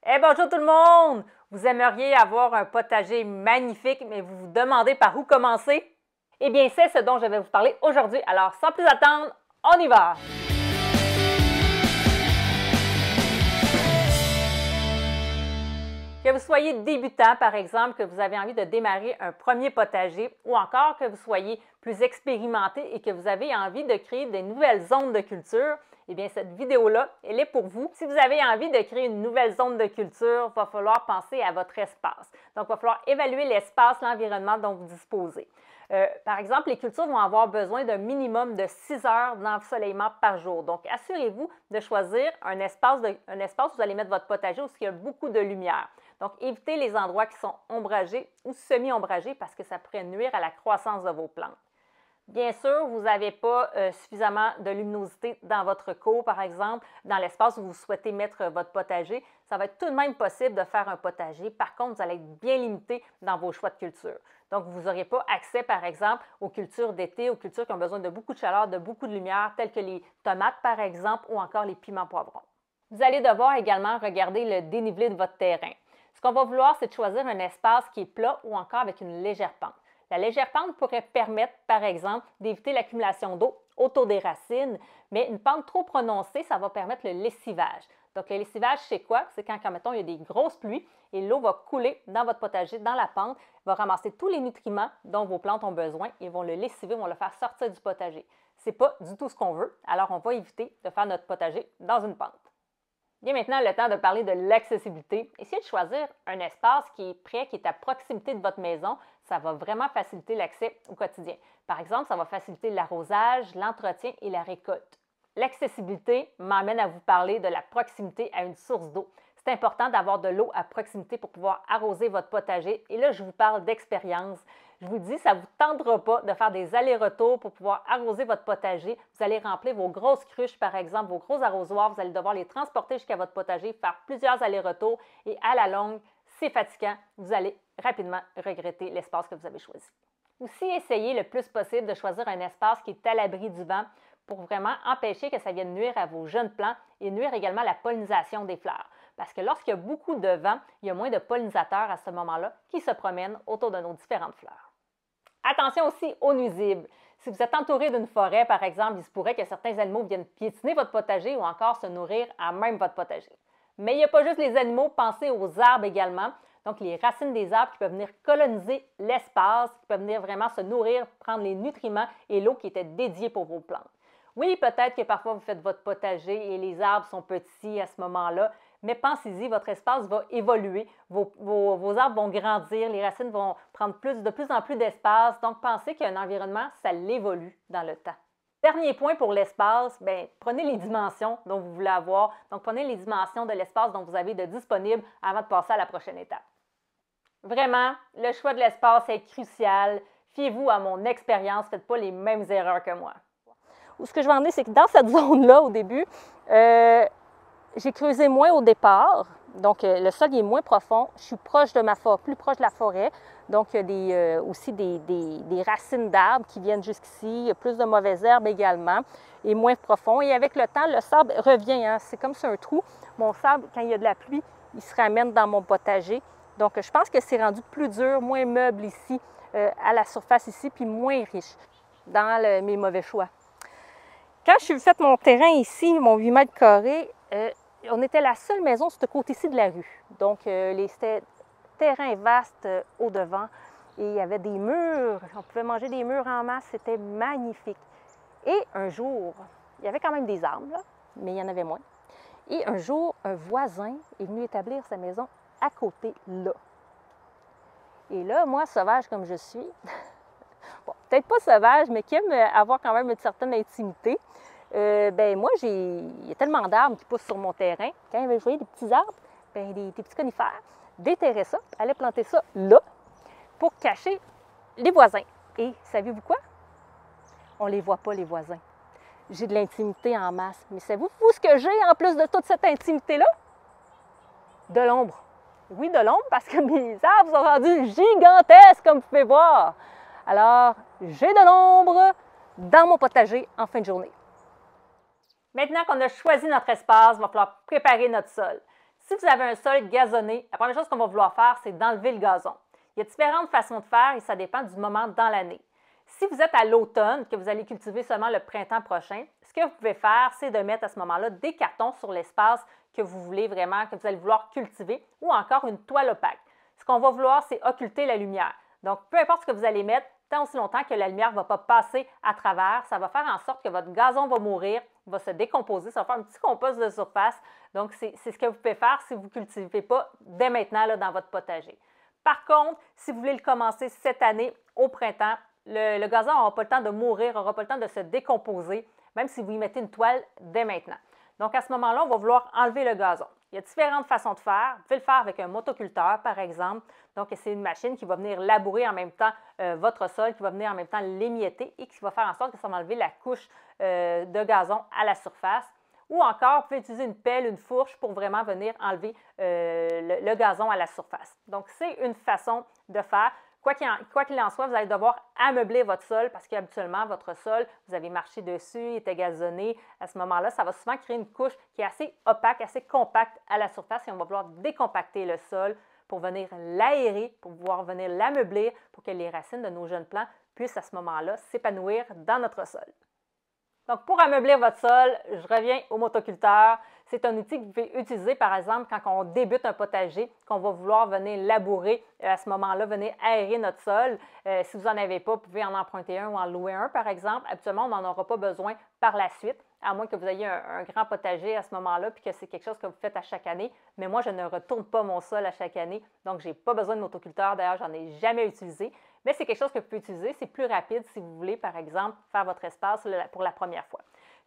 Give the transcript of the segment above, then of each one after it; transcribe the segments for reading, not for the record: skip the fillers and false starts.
Bonjour tout le monde! Vous aimeriez avoir un potager magnifique, mais vous vous demandez par où commencer? Eh bien, c'est ce dont je vais vous parler aujourd'hui. Alors, sans plus attendre, on y va! Que vous soyez débutant, par exemple, que vous avez envie de démarrer un premier potager ou encore que vous soyez plus expérimenté et que vous avez envie de créer des nouvelles zones de culture, eh bien, cette vidéo-là, elle est pour vous. Si vous avez envie de créer une nouvelle zone de culture, il va falloir penser à votre espace. Donc, il va falloir évaluer l'espace, l'environnement dont vous disposez. Par exemple, les cultures vont avoir besoin d'un minimum de 6 heures d'ensoleillement par jour. Donc, assurez-vous de choisir un espace où vous allez mettre votre potager où il y a beaucoup de lumière. Donc, évitez les endroits qui sont ombragés ou semi-ombragés parce que ça pourrait nuire à la croissance de vos plantes. Bien sûr, vous n'avez pas suffisamment de luminosité dans votre cour, par exemple, dans l'espace où vous souhaitez mettre votre potager. Ça va être tout de même possible de faire un potager. Par contre, vous allez être bien limité dans vos choix de culture. Donc, vous n'aurez pas accès, par exemple, aux cultures d'été, aux cultures qui ont besoin de beaucoup de chaleur, de beaucoup de lumière, telles que les tomates, par exemple, ou encore les piments poivrons. Vous allez devoir également regarder le dénivelé de votre terrain. Ce qu'on va vouloir, c'est de choisir un espace qui est plat ou encore avec une légère pente. La légère pente pourrait permettre, par exemple, d'éviter l'accumulation d'eau autour des racines, mais une pente trop prononcée, ça va permettre le lessivage. Donc, le lessivage, c'est quoi? C'est quand, mettons, il y a des grosses pluies et l'eau va couler dans votre potager, dans la pente, va ramasser tous les nutriments dont vos plantes ont besoin et vont le lessiver, vont le faire sortir du potager. Ce n'est pas du tout ce qu'on veut, alors on va éviter de faire notre potager dans une pente. Bien maintenant le temps de parler de l'accessibilité. Essayez de choisir un espace qui est prêt, qui est à proximité de votre maison. Ça va vraiment faciliter l'accès au quotidien. Par exemple, ça va faciliter l'arrosage, l'entretien et la récolte. L'accessibilité m'amène à vous parler de la proximité à une source d'eau. C'est important d'avoir de l'eau à proximité pour pouvoir arroser votre potager. Et là, je vous parle d'expérience. Je vous dis, ça ne vous tentera pas de faire des allers-retours pour pouvoir arroser votre potager. Vous allez remplir vos grosses cruches, par exemple, vos gros arrosoirs. Vous allez devoir les transporter jusqu'à votre potager, faire plusieurs allers-retours. Et à la longue, c'est fatigant. Vous allez rapidement regretter l'espace que vous avez choisi. Aussi, essayez le plus possible de choisir un espace qui est à l'abri du vent pour vraiment empêcher que ça vienne nuire à vos jeunes plants et nuire également à la pollinisation des fleurs. Parce que lorsqu'il y a beaucoup de vent, il y a moins de pollinisateurs à ce moment-là qui se promènent autour de nos différentes fleurs. Attention aussi aux nuisibles. Si vous êtes entouré d'une forêt, par exemple, il se pourrait que certains animaux viennent piétiner votre potager ou encore se nourrir à même votre potager. Mais il n'y a pas juste les animaux, pensez aux arbres également. Donc, les racines des arbres qui peuvent venir coloniser l'espace, qui peuvent venir vraiment se nourrir, prendre les nutriments et l'eau qui était dédiée pour vos plantes. Oui, peut-être que parfois vous faites votre potager et les arbres sont petits à ce moment-là, mais pensez-y, votre espace va évoluer, vos arbres vont grandir, les racines vont prendre de plus en plus d'espace, donc pensez qu'un environnement, ça l'évolue dans le temps. Dernier point pour l'espace, prenez les dimensions dont vous voulez avoir, donc prenez les dimensions de l'espace dont vous avez de disponible avant de passer à la prochaine étape. Vraiment, le choix de l'espace est crucial, fiez-vous à mon expérience, ne faites pas les mêmes erreurs que moi. Ce que je veux en dire, c'est que dans cette zone-là, au début, j'ai creusé moins au départ, donc le sol est moins profond. Je suis proche de plus proche de la forêt, donc il y a aussi des racines d'arbres qui viennent jusqu'ici. Il y a plus de mauvaises herbes également et moins profond. Et avec le temps, le sable revient, hein? C'est comme sur un trou. Mon sable, quand il y a de la pluie, il se ramène dans mon potager. Donc je pense que c'est rendu plus dur, moins meuble ici, à la surface ici, puis moins riche dans mes mauvais choix. Quand je suis fait mon terrain ici, mon 8 mètres carrés, on était la seule maison sur ce côté-ci de la rue. Donc, c'était terrain vaste au-devant et il y avait des murs. On pouvait manger des murs en masse. C'était magnifique. Et un jour, il y avait quand même des arbres, là, mais il y en avait moins. Et un jour, un voisin est venu établir sa maison à côté, là. Et là, moi, sauvage comme je suis, bon, peut-être pas sauvage, mais qui aime avoir quand même une certaine intimité, moi, il y a tellement d'arbres qui poussent sur mon terrain. Quand je voyais des petits arbres, des petits conifères, déterrer ça, aller planter ça là pour cacher les voisins. Et savez-vous quoi? On ne les voit pas, les voisins. J'ai de l'intimité en masse. Mais savez-vous ce que j'ai en plus de toute cette intimité-là? De l'ombre. Oui, de l'ombre, parce que mes arbres sont rendus gigantesques, comme vous pouvez voir. Alors, j'ai de l'ombre dans mon potager en fin de journée. Maintenant qu'on a choisi notre espace, il va falloir préparer notre sol. Si vous avez un sol gazonné, la première chose qu'on va vouloir faire, c'est d'enlever le gazon. Il y a différentes façons de faire et ça dépend du moment dans l'année. Si vous êtes à l'automne, que vous allez cultiver seulement le printemps prochain, ce que vous pouvez faire, c'est de mettre à ce moment-là des cartons sur l'espace que vous voulez vraiment, que vous allez vouloir cultiver, ou encore une toile opaque. Ce qu'on va vouloir, c'est occulter la lumière. Donc, peu importe ce que vous allez mettre, tant aussi longtemps que la lumière ne va pas passer à travers, ça va faire en sorte que votre gazon va mourir, va se décomposer, ça va faire un petit compost de surface. Donc, c'est ce que vous pouvez faire si vous ne cultivez pas dès maintenant là, dans votre potager. Par contre, si vous voulez le commencer cette année, au printemps, le gazon n'aura pas le temps de mourir, n'aura pas le temps de se décomposer, même si vous y mettez une toile dès maintenant. Donc, à ce moment-là, on va vouloir enlever le gazon. Il y a différentes façons de faire. Vous pouvez le faire avec un motoculteur, par exemple. Donc, c'est une machine qui va venir labourer en même temps votre sol, qui va venir en même temps l'émietter et qui va faire en sorte que ça va enlever la couche de gazon à la surface. Ou encore, vous pouvez utiliser une pelle, une fourche pour vraiment venir enlever le gazon à la surface. Donc, c'est une façon de faire. Quoi qu'il en soit, vous allez devoir ameubler votre sol parce qu'habituellement, votre sol, vous avez marché dessus, il était gazonné. À ce moment-là, ça va souvent créer une couche qui est assez opaque, assez compacte à la surface et on va vouloir décompacter le sol pour venir l'aérer, pour pouvoir venir l'ameublir, pour que les racines de nos jeunes plants puissent à ce moment-là s'épanouir dans notre sol. Donc, pour ameublir votre sol, je reviens au motoculteur. C'est un outil que vous pouvez utiliser, par exemple, quand on débute un potager, qu'on va vouloir venir labourer, à ce moment-là, venir aérer notre sol. Si vous n'en avez pas, vous pouvez en emprunter un ou en louer un, par exemple. Habituellement, on n'en aura pas besoin par la suite, à moins que vous ayez un grand potager à ce moment-là, puis que c'est quelque chose que vous faites à chaque année. Mais moi, je ne retourne pas mon sol à chaque année, donc je n'ai pas besoin de motoculteur. D'ailleurs, j'en ai jamais utilisé. Mais c'est quelque chose que vous pouvez utiliser. C'est plus rapide si vous voulez, par exemple, faire votre espace pour la première fois.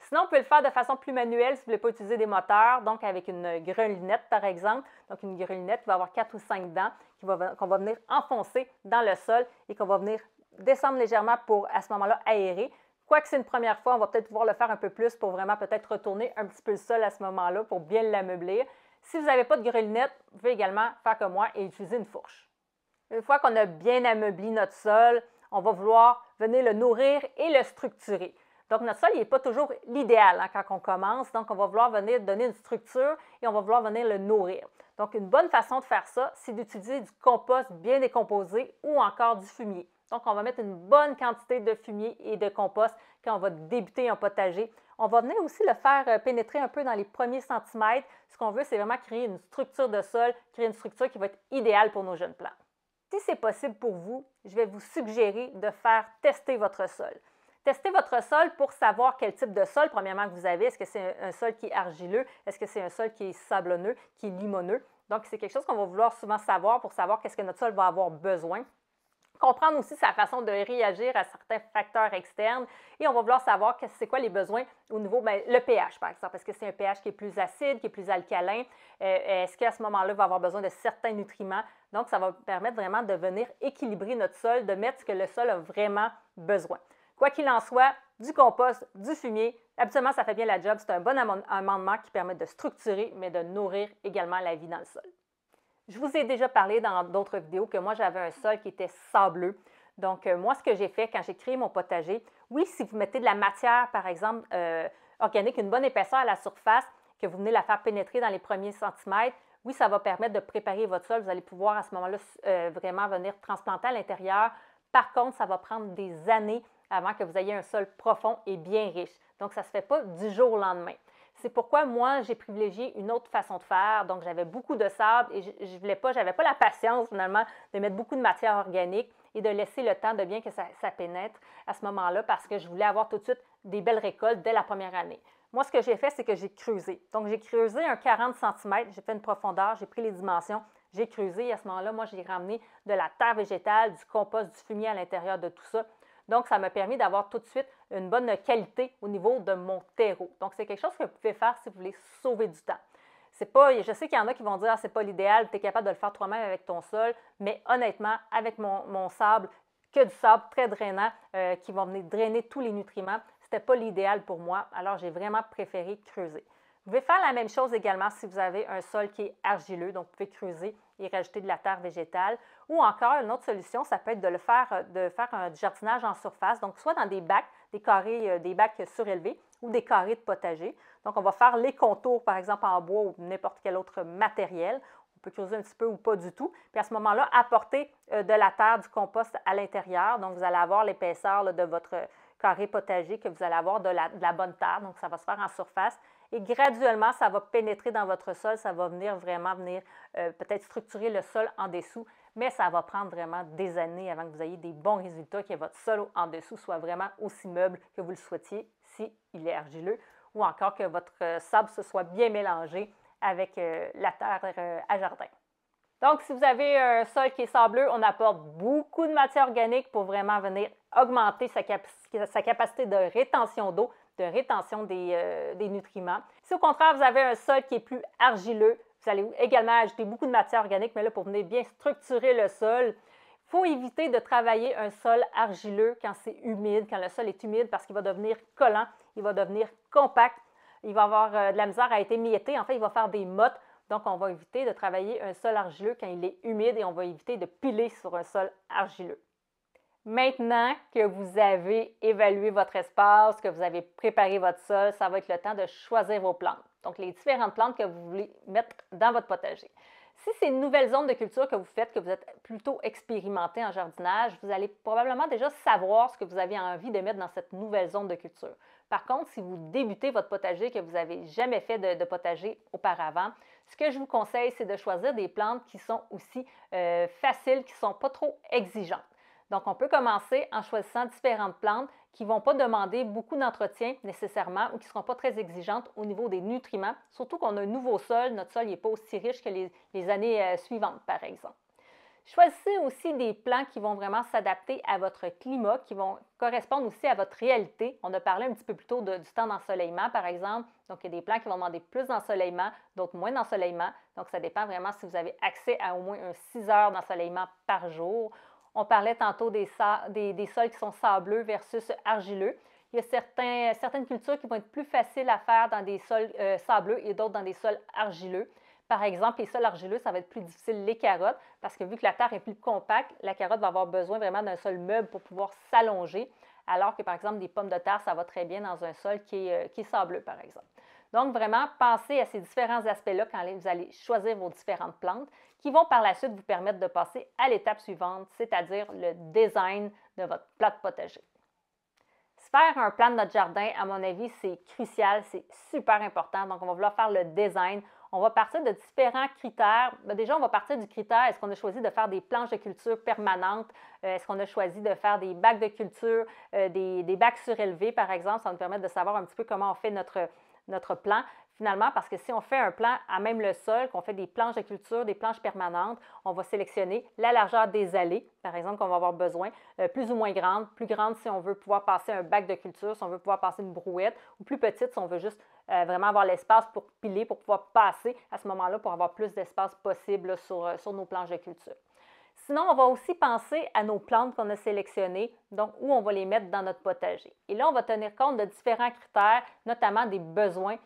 Sinon, vous pouvez le faire de façon plus manuelle si vous ne voulez pas utiliser des moteurs, donc avec une grelinette, par exemple. Donc, une grelinette qui va avoir 4 ou 5 dents qu'on va venir enfoncer dans le sol et qu'on va venir descendre légèrement pour, à ce moment-là, aérer. Quoique c'est une première fois, on va peut-être pouvoir le faire un peu plus pour vraiment peut-être retourner un petit peu le sol à ce moment-là pour bien l'ameublir. Si vous n'avez pas de grelinette, vous pouvez également faire comme moi et utiliser une fourche. Une fois qu'on a bien ameubli notre sol, on va vouloir venir le nourrir et le structurer. Donc, notre sol n'est pas toujours l'idéal quand on commence. Donc, on va vouloir venir donner une structure et on va vouloir venir le nourrir. Donc, une bonne façon de faire ça, c'est d'utiliser du compost bien décomposé ou encore du fumier. Donc, on va mettre une bonne quantité de fumier et de compost quand on va débuter un potager. On va venir aussi le faire pénétrer un peu dans les premiers centimètres. Ce qu'on veut, c'est vraiment créer une structure de sol, créer une structure qui va être idéale pour nos jeunes plants. Si c'est possible pour vous, je vais vous suggérer de faire tester votre sol. Testez votre sol pour savoir quel type de sol, premièrement, que vous avez. Est-ce que c'est un sol qui est argileux? Est-ce que c'est un sol qui est sablonneux, qui est limoneux? Donc, c'est quelque chose qu'on va vouloir souvent savoir pour savoir qu'est-ce que notre sol va avoir besoin. Comprendre aussi sa façon de réagir à certains facteurs externes et on va vouloir savoir c'est quoi les besoins au niveau, le pH par exemple, est-ce que c'est un pH qui est plus acide, qui est plus alcalin, est-ce qu'à ce moment-là, il va avoir besoin de certains nutriments. Donc, ça va permettre vraiment de venir équilibrer notre sol, de mettre ce que le sol a vraiment besoin. Quoi qu'il en soit, du compost, du fumier, habituellement, ça fait bien la job. C'est un bon amendement qui permet de structurer, mais de nourrir également la vie dans le sol. Je vous ai déjà parlé dans d'autres vidéos que moi, j'avais un sol qui était sableux. Donc, moi, ce que j'ai fait quand j'ai créé mon potager, oui, si vous mettez de la matière, par exemple, organique, une bonne épaisseur à la surface, que vous venez la faire pénétrer dans les premiers centimètres, oui, ça va permettre de préparer votre sol. Vous allez pouvoir à ce moment-là vraiment venir transplanter à l'intérieur. Par contre, ça va prendre des années avant que vous ayez un sol profond et bien riche. Donc, ça ne se fait pas du jour au lendemain. C'est pourquoi moi, j'ai privilégié une autre façon de faire. Donc, j'avais beaucoup de sable et je n'avais pas la patience finalement de mettre beaucoup de matière organique et de laisser le temps de bien que ça pénètre à ce moment-là parce que je voulais avoir tout de suite des belles récoltes dès la première année. Moi, ce que j'ai fait, c'est que j'ai creusé. Donc, j'ai creusé un 40 cm, j'ai fait une profondeur, j'ai pris les dimensions, j'ai creusé et à ce moment-là, moi, j'ai ramené de la terre végétale, du compost, du fumier à l'intérieur de tout ça. Donc, ça m'a permis d'avoir tout de suite une bonne qualité au niveau de mon terreau. Donc, c'est quelque chose que vous pouvez faire si vous voulez sauver du temps. Je sais qu'il y en a qui vont dire « Ah, c'est pas l'idéal, tu es capable de le faire toi-même avec ton sol », mais honnêtement, avec mon sable, que du sable très drainant qui va venir drainer tous les nutriments, ce n'était pas l'idéal pour moi, alors j'ai vraiment préféré creuser. Vous pouvez faire la même chose également si vous avez un sol qui est argileux, donc vous pouvez creuser et rajouter de la terre végétale. Ou encore, une autre solution, ça peut être de faire un jardinage en surface, donc soit dans des bacs, des carrés, des bacs surélevés, ou des carrés de potager. Donc, on va faire les contours, par exemple, en bois ou n'importe quel autre matériel. On peut creuser un petit peu ou pas du tout. Puis à ce moment-là, apporter de la terre, du compost à l'intérieur. Donc, vous allez avoir l'épaisseur de votre carré potager, que vous allez avoir de la bonne terre. Donc, ça va se faire en surface. Et graduellement, ça va pénétrer dans votre sol. Ça va vraiment venir peut-être structurer le sol en dessous. Mais ça va prendre vraiment des années avant que vous ayez des bons résultats, que votre sol en dessous soit vraiment aussi meuble que vous le souhaitiez, s'il est argileux, ou encore que votre sable se soit bien mélangé avec la terre à jardin. Donc, si vous avez un sol qui est sableux, on apporte beaucoup de matière organique pour vraiment venir augmenter sa capacité de rétention d'eau, de rétention des nutriments. Si au contraire, vous avez un sol qui est plus argileux, vous allez également ajouter beaucoup de matière organique, mais là, pour venir bien structurer le sol, il faut éviter de travailler un sol argileux quand c'est humide, quand le sol est humide, parce qu'il va devenir collant, il va devenir compact, il va avoir de la misère à être émietté. En fait, il va faire des mottes. Donc, on va éviter de travailler un sol argileux quand il est humide et on va éviter de piler sur un sol argileux. Maintenant que vous avez évalué votre espace, que vous avez préparé votre sol, ça va être le temps de choisir vos plantes. Donc, les différentes plantes que vous voulez mettre dans votre potager. Si c'est une nouvelle zone de culture que vous faites, que vous êtes plutôt expérimenté en jardinage, vous allez probablement déjà savoir ce que vous avez envie de mettre dans cette nouvelle zone de culture. Par contre, si vous débutez votre potager, que vous n'avez jamais fait de potager auparavant, ce que je vous conseille, c'est de choisir des plantes qui sont aussi faciles, qui ne sont pas trop exigeantes. Donc, on peut commencer en choisissant différentes plantes qui ne vont pas demander beaucoup d'entretien nécessairement ou qui ne seront pas très exigeantes au niveau des nutriments, surtout qu'on a un nouveau sol, notre sol n'est pas aussi riche que les années suivantes, par exemple. Choisissez aussi des plants qui vont vraiment s'adapter à votre climat, qui vont correspondre aussi à votre réalité. On a parlé un petit peu plus tôt du temps d'ensoleillement, par exemple. Donc, il y a des plants qui vont demander plus d'ensoleillement, d'autres moins d'ensoleillement. Donc, ça dépend vraiment si vous avez accès à au moins 6 heures d'ensoleillement par jour. On parlait tantôt des sols qui sont sableux versus argileux. Il y a certaines cultures qui vont être plus faciles à faire dans des sols sableux et d'autres dans des sols argileux. Par exemple, les sols argileux, ça va être plus difficile les carottes parce que vu que la terre est plus compacte, la carotte va avoir besoin vraiment d'un sol meuble pour pouvoir s'allonger, alors que par exemple, des pommes de terre, ça va très bien dans un sol qui est sableux, par exemple. Donc, vraiment, pensez à ces différents aspects-là quand vous allez choisir vos différentes plantes qui vont par la suite vous permettre de passer à l'étape suivante, c'est-à-dire le design de votre plat de potager. Se faire un plan de notre jardin, à mon avis, c'est crucial, c'est super important. Donc, on va vouloir faire le design. On va partir de différents critères. Déjà, on va partir du critère, est-ce qu'on a choisi de faire des planches de culture permanentes? Est-ce qu'on a choisi de faire des bacs de culture, des bacs surélevés, par exemple? Ça va nous permettre de savoir un petit peu comment on fait notre plan. Finalement, parce que si on fait un plan à même le sol, qu'on fait des planches de culture, des planches permanentes, on va sélectionner la largeur des allées, par exemple, qu'on va avoir besoin, plus ou moins grande, plus grande si on veut pouvoir passer un bac de culture, si on veut pouvoir passer une brouette, ou plus petite si on veut juste vraiment avoir l'espace pour piler, pour pouvoir passer à ce moment-là, pour avoir plus d'espace possible là, sur nos planches de culture. Sinon, on va aussi penser à nos plantes qu'on a sélectionnées, donc où on va les mettre dans notre potager. Et là, on va tenir compte de différents critères, notamment des besoins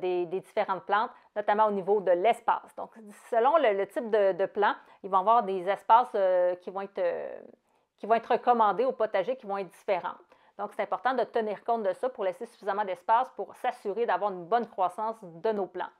des différentes plantes, notamment au niveau de l'espace. Donc, selon le type de plant, il va y avoir des espaces qui vont être recommandés au potager qui vont être différents. Donc, c'est important de tenir compte de ça pour laisser suffisamment d'espace pour s'assurer d'avoir une bonne croissance de nos plants.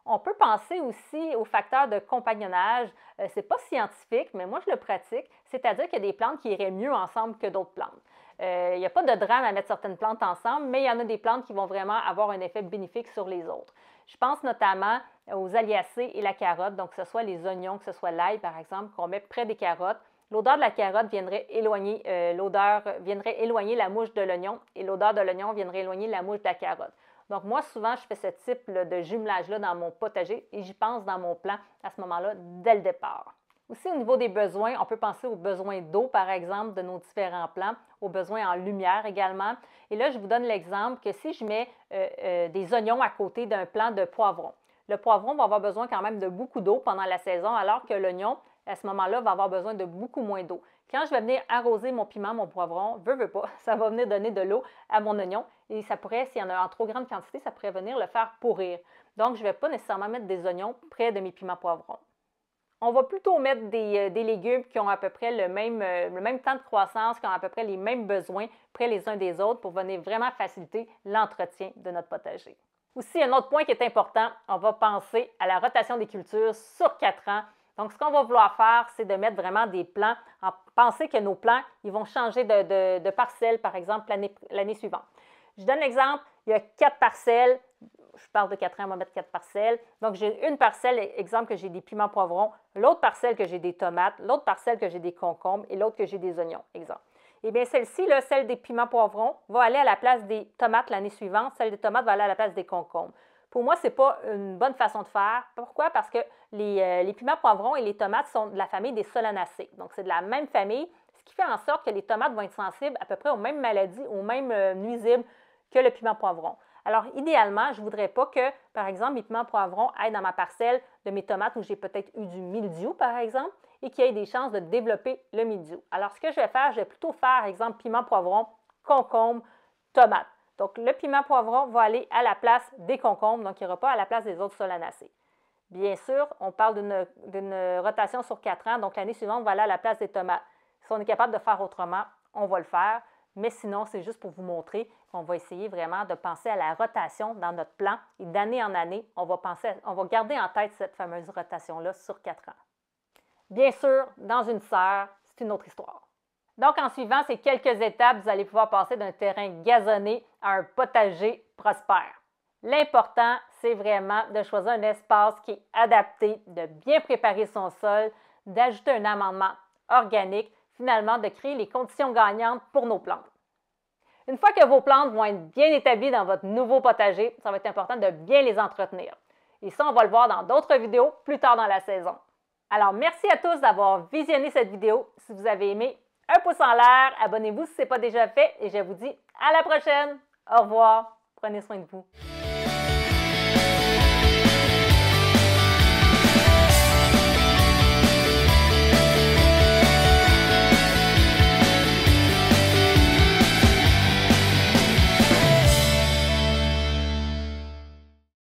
On peut penser aussi aux facteurs de compagnonnage. Ce n'est pas scientifique, mais moi, je le pratique. C'est-à-dire qu'il y a des plantes qui iraient mieux ensemble que d'autres plantes. Il n'y a pas de drame à mettre certaines plantes ensemble, mais il y en a des plantes qui vont vraiment avoir un effet bénéfique sur les autres. Je pense notamment aux aliacées et la carotte, donc que ce soit les oignons, que ce soit l'ail, par exemple, qu'on met près des carottes. L'odeur de la carotte viendrait éloigner la mouche de l'oignon et l'odeur de l'oignon viendrait éloigner la mouche de la carotte. Donc, moi, souvent, je fais ce type de jumelage-là dans mon potager et j'y pense dans mon plan à ce moment-là, dès le départ. Aussi, au niveau des besoins, on peut penser aux besoins d'eau, par exemple, de nos différents plants, aux besoins en lumière également. Et là, je vous donne l'exemple que si je mets des oignons à côté d'un plant de poivron, le poivron va avoir besoin quand même de beaucoup d'eau pendant la saison, alors que l'oignon, à ce moment-là, va avoir besoin de beaucoup moins d'eau. Quand je vais venir arroser mon piment, mon poivron, veux pas, ça va venir donner de l'eau à mon oignon et ça pourrait, s'il y en a en trop grande quantité, ça pourrait venir le faire pourrir. Donc, je ne vais pas nécessairement mettre des oignons près de mes piments poivrons. On va plutôt mettre des légumes qui ont à peu près le même temps de croissance, qui ont à peu près les mêmes besoins près les uns des autres pour venir vraiment faciliter l'entretien de notre potager. Aussi, un autre point qui est important, on va penser à la rotation des cultures sur 4 ans. Donc, ce qu'on va vouloir faire, c'est de mettre vraiment des plants, penser que nos plants, ils vont changer de parcelle, par exemple, l'année suivante. Je donne l'exemple, il y a 4 parcelles. Je parle de 4 ans, on va mettre 4 parcelles. Donc, j'ai une parcelle, exemple, que j'ai des piments poivrons, l'autre parcelle que j'ai des tomates, l'autre parcelle que j'ai des concombres et l'autre que j'ai des oignons, exemple. Eh bien, celle-ci, celle des piments poivrons, va aller à la place des tomates l'année suivante. Celle des tomates va aller à la place des concombres. Pour moi, ce n'est pas une bonne façon de faire. Pourquoi? Parce que les piments poivrons et les tomates sont de la famille des solanacées. Donc, c'est de la même famille, ce qui fait en sorte que les tomates vont être sensibles à peu près aux mêmes maladies, aux mêmes nuisibles que le piment poivron. Alors, idéalement, je ne voudrais pas que, par exemple, mes piments poivrons aillent dans ma parcelle de mes tomates où j'ai peut-être eu du mildiou, par exemple, et qu'il y ait des chances de développer le mildiou. Alors, ce que je vais faire, je vais plutôt faire, par exemple, piment poivron, concombre, tomate. Donc, le piment poivron va aller à la place des concombres, donc il n'ira pas à la place des autres solanacées. Bien sûr, on parle d'une rotation sur 4 ans, donc l'année suivante, on va aller à la place des tomates. Si on est capable de faire autrement, on va le faire. Mais sinon, c'est juste pour vous montrer qu'on va essayer vraiment de penser à la rotation dans notre plan. Et d'année en année, on va garder en tête cette fameuse rotation-là sur 4 ans. Bien sûr, dans une serre, c'est une autre histoire. Donc, en suivant ces quelques étapes, vous allez pouvoir passer d'un terrain gazonné à un potager prospère. L'important, c'est vraiment de choisir un espace qui est adapté, de bien préparer son sol, d'ajouter un amendement organique, finalement de créer les conditions gagnantes pour nos plantes. Une fois que vos plantes vont être bien établies dans votre nouveau potager, ça va être important de bien les entretenir. Et ça, on va le voir dans d'autres vidéos plus tard dans la saison. Alors, merci à tous d'avoir visionné cette vidéo. Si vous avez aimé, un pouce en l'air, abonnez-vous si ce n'est pas déjà fait et je vous dis à la prochaine. Au revoir, prenez soin de vous.